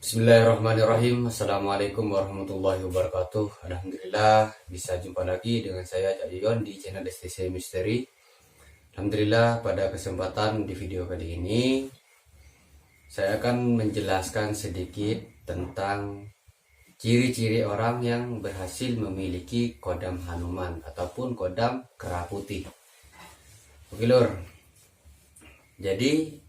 Bismillahirrahmanirrahim. Assalamualaikum warahmatullahi wabarakatuh. Alhamdulillah bisa jumpa lagi dengan saya Cak Yon di channel STC Misteri. Alhamdulillah pada kesempatan di video kali ini saya akan menjelaskan sedikit tentang ciri-ciri orang yang berhasil memiliki kodam Hanuman ataupun kodam kera putih. Oke lur. Jadi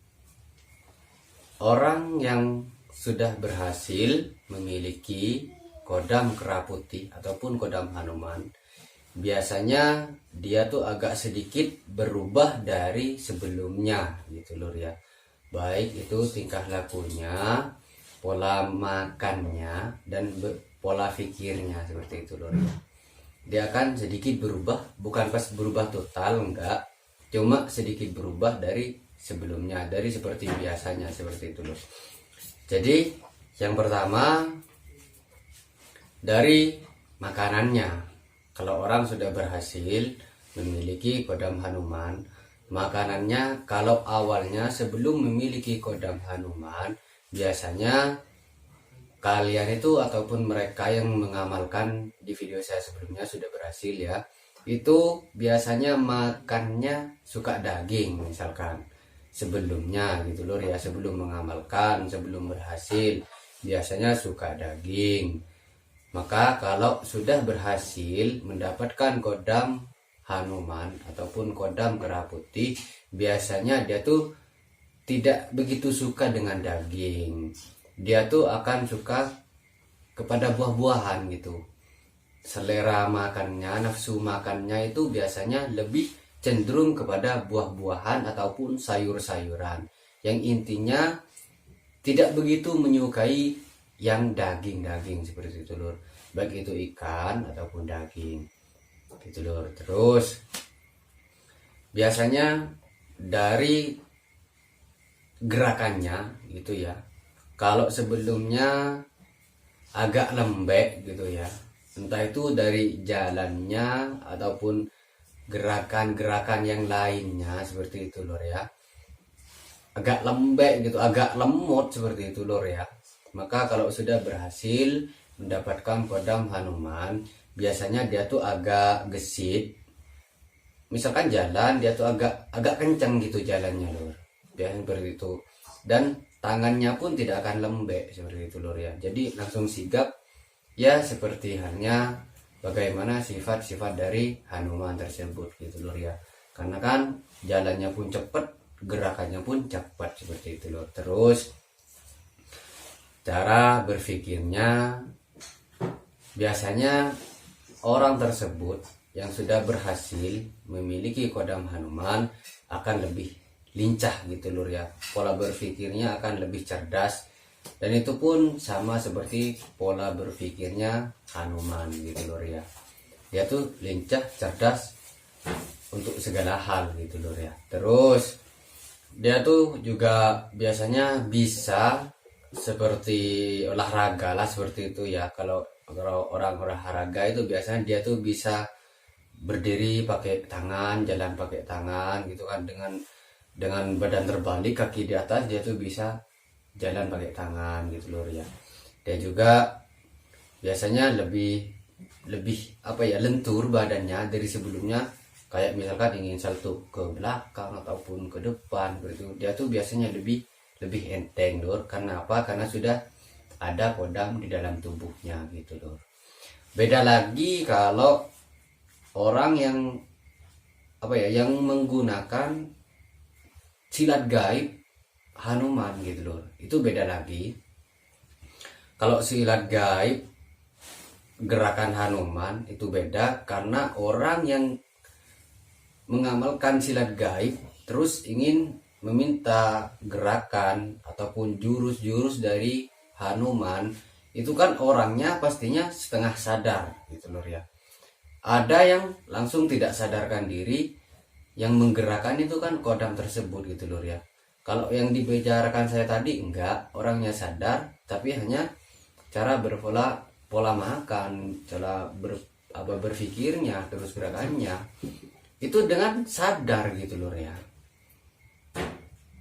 orang yang sudah berhasil memiliki kodam kera putih ataupun kodam Hanuman, biasanya dia tuh agak sedikit berubah dari sebelumnya gitu lur ya. Baik itu tingkah lakunya, pola makannya, dan pola pikirnya seperti itu lur ya. Dia akan sedikit berubah, bukan pas berubah total enggak, cuma sedikit berubah dari sebelumnya, dari seperti biasanya seperti itu lur. Jadi yang pertama dari makanannya. Kalau orang sudah berhasil memiliki kodam Hanuman, makanannya kalau awalnya sebelum memiliki kodam Hanuman, biasanya kalian itu ataupun mereka yang mengamalkan di video saya sebelumnya sudah berhasil ya, itu biasanya makannya suka daging misalkan sebelumnya gitu loh ya, sebelum mengamalkan, sebelum berhasil biasanya suka daging. Maka kalau sudah berhasil mendapatkan kodam Hanuman ataupun kodam kera putih, biasanya dia tuh tidak begitu suka dengan daging. Dia tuh akan suka kepada buah-buahan gitu. Selera makannya, nafsu makannya itu biasanya lebih cenderung kepada buah-buahan ataupun sayur-sayuran, yang intinya tidak begitu menyukai yang daging-daging seperti itu lur, baik itu ikan ataupun daging gitu lur. Terus biasanya dari gerakannya gitu ya, kalau sebelumnya agak lembek gitu ya, entah itu dari jalannya ataupun gerakan-gerakan yang lainnya seperti itu lor ya, agak lembek gitu, agak lemot seperti itu lor ya. Maka kalau sudah berhasil mendapatkan kodam Hanuman, biasanya dia tuh agak gesit. Misalkan jalan dia tuh agak kencang gitu jalannya lor, biasanya seperti itu. Dan tangannya pun tidak akan lembek seperti itu lor ya. Jadi langsung sigap ya, seperti halnya bagaimana sifat-sifat dari Hanuman tersebut gitu lor ya. Karena kan jalannya pun cepat, gerakannya pun cepat seperti itu lor. Terus cara berpikirnya, biasanya orang tersebut yang sudah berhasil memiliki kodam Hanuman akan lebih lincah gitu lur ya. Pola berpikirnya akan lebih cerdas, dan itu pun sama seperti pola berpikirnya Hanuman gitu lur ya. Dia tuh lincah, cerdas untuk segala hal gitu lur ya. Terus dia tuh juga biasanya bisa seperti olahraga lah seperti itu ya. Kalau orang olahraga itu biasanya dia tuh bisa berdiri pakai tangan, jalan pakai tangan gitu kan, dengan badan terbalik, kaki di atas, dia tuh bisa jalan pakai tangan gitu lur ya. Dia juga biasanya lebih apa ya, lentur badannya dari sebelumnya, kayak misalkan ingin salto ke belakang ataupun ke depan begitu, dia tuh biasanya lebih enteng lur. Karena apa? Karena sudah ada kodam di dalam tubuhnya gitu lur. Beda lagi kalau orang yang apa ya, yang menggunakan silat gaib Hanuman gitu lur, itu beda lagi. Kalau silat gaib gerakan Hanuman itu beda, karena orang yang mengamalkan silat gaib terus ingin meminta gerakan ataupun jurus-jurus dari Hanuman, itu kan orangnya pastinya setengah sadar gitu lur ya. Ada yang langsung tidak sadarkan diri, yang menggerakkan itu kan kodam tersebut gitu lur ya. Kalau yang dibicarakan saya tadi enggak, orangnya sadar, tapi hanya cara pola makan, cara berpikirnya, terus gerakannya itu dengan sadar gitu lur ya.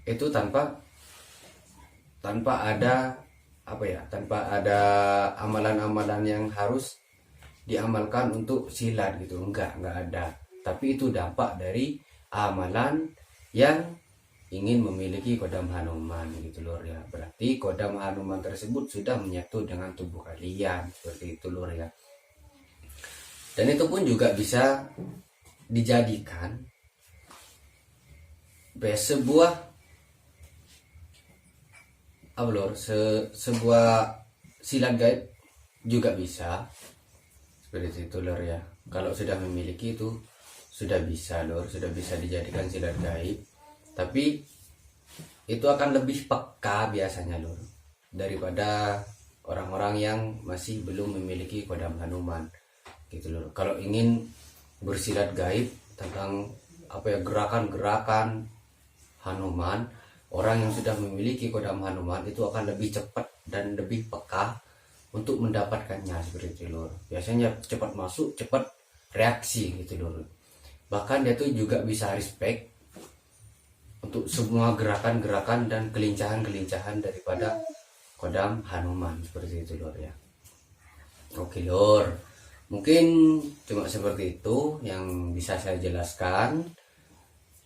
Itu tanpa ada apa ya, tanpa ada amalan-amalan yang harus diamalkan untuk silat gitu, enggak ada, tapi itu dampak dari amalan yang ingin memiliki kodam Hanuman gitu lur ya. Berarti kodam Hanuman tersebut sudah menyatu dengan tubuh kalian, seperti itu lur ya. Dan itu pun juga bisa dijadikan sebuah apa lur, sebuah silat gaib juga bisa seperti itu lur ya. Kalau sudah memiliki itu sudah bisa lur, sudah bisa dijadikan silat gaib, tapi itu akan lebih peka biasanya lur daripada orang-orang yang masih belum memiliki kodam Hanuman gitu lur. Kalau ingin bersilat gaib tentang apa ya, gerakan-gerakan Hanuman, orang yang sudah memiliki kodam Hanuman itu akan lebih cepat dan lebih peka untuk mendapatkannya seperti itu lur. Biasanya cepat masuk, cepat reaksi gitu lur. Bahkan dia tuh juga bisa respect untuk semua gerakan-gerakan dan kelincahan-kelincahan daripada kodam Hanuman seperti itu lur ya. Oke lur, mungkin cuma seperti itu yang bisa saya jelaskan.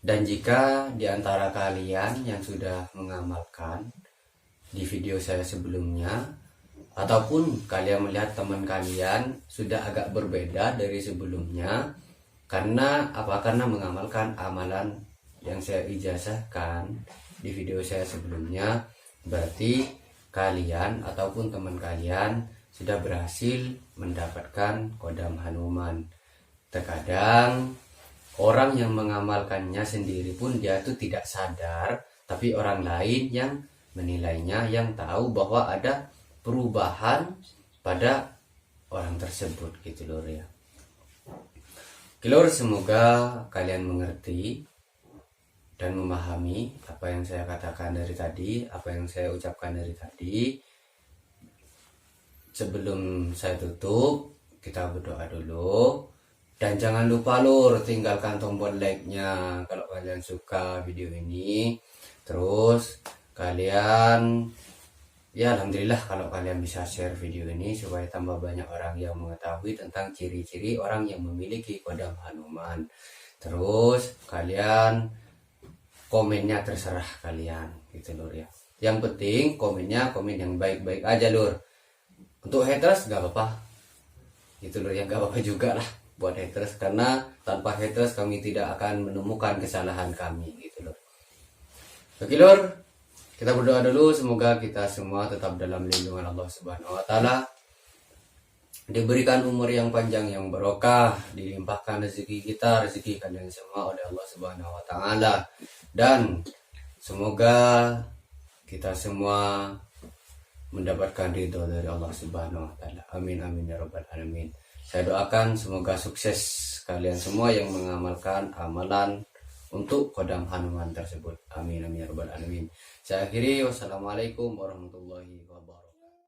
Dan jika diantara kalian yang sudah mengamalkan di video saya sebelumnya, ataupun kalian melihat teman kalian sudah agak berbeda dari sebelumnya, karena apa? Karena mengamalkan amalan yang saya ijazahkan di video saya sebelumnya, berarti kalian ataupun teman kalian sudah berhasil mendapatkan kodam Hanuman. Terkadang orang yang mengamalkannya sendiri pun dia tuh tidak sadar, tapi orang lain yang menilainya, yang tahu bahwa ada perubahan pada orang tersebut gitu lor ya. Lor, semoga kalian mengerti dan memahami apa yang saya katakan dari tadi, apa yang saya ucapkan dari tadi. Sebelum saya tutup, kita berdoa dulu. Dan jangan lupa lor, tinggalkan tombol like-nya kalau kalian suka video ini. Terus kalian, ya alhamdulillah kalau kalian bisa share video ini supaya tambah banyak orang yang mengetahui tentang ciri-ciri orang yang memiliki kodam Hanuman. Terus kalian komennya terserah kalian gitu lur ya. Yang penting komennya komen yang baik-baik aja lur. Untuk haters gak apa-apa gitu lur ya, gak apa-apa juga lah buat haters, karena tanpa haters kami tidak akan menemukan kesalahan kami gitu lur. Oke lur, kita berdoa dulu, semoga kita semua tetap dalam lindungan Allah Subhanahu wa taala. Diberikan umur yang panjang yang barokah, dilimpahkan rezeki kita, rezeki kalian semua oleh Allah Subhanahu wa taala. Dan semoga kita semua mendapatkan ridho dari Allah Subhanahu wa taala. Amin amin ya rabbal alamin. Saya doakan semoga sukses kalian semua yang mengamalkan amalan untuk kodam Hanuman tersebut. Amin amin ya rabbal alamin. Saya akhiri, wassalamualaikum warahmatullahi wabarakatuh.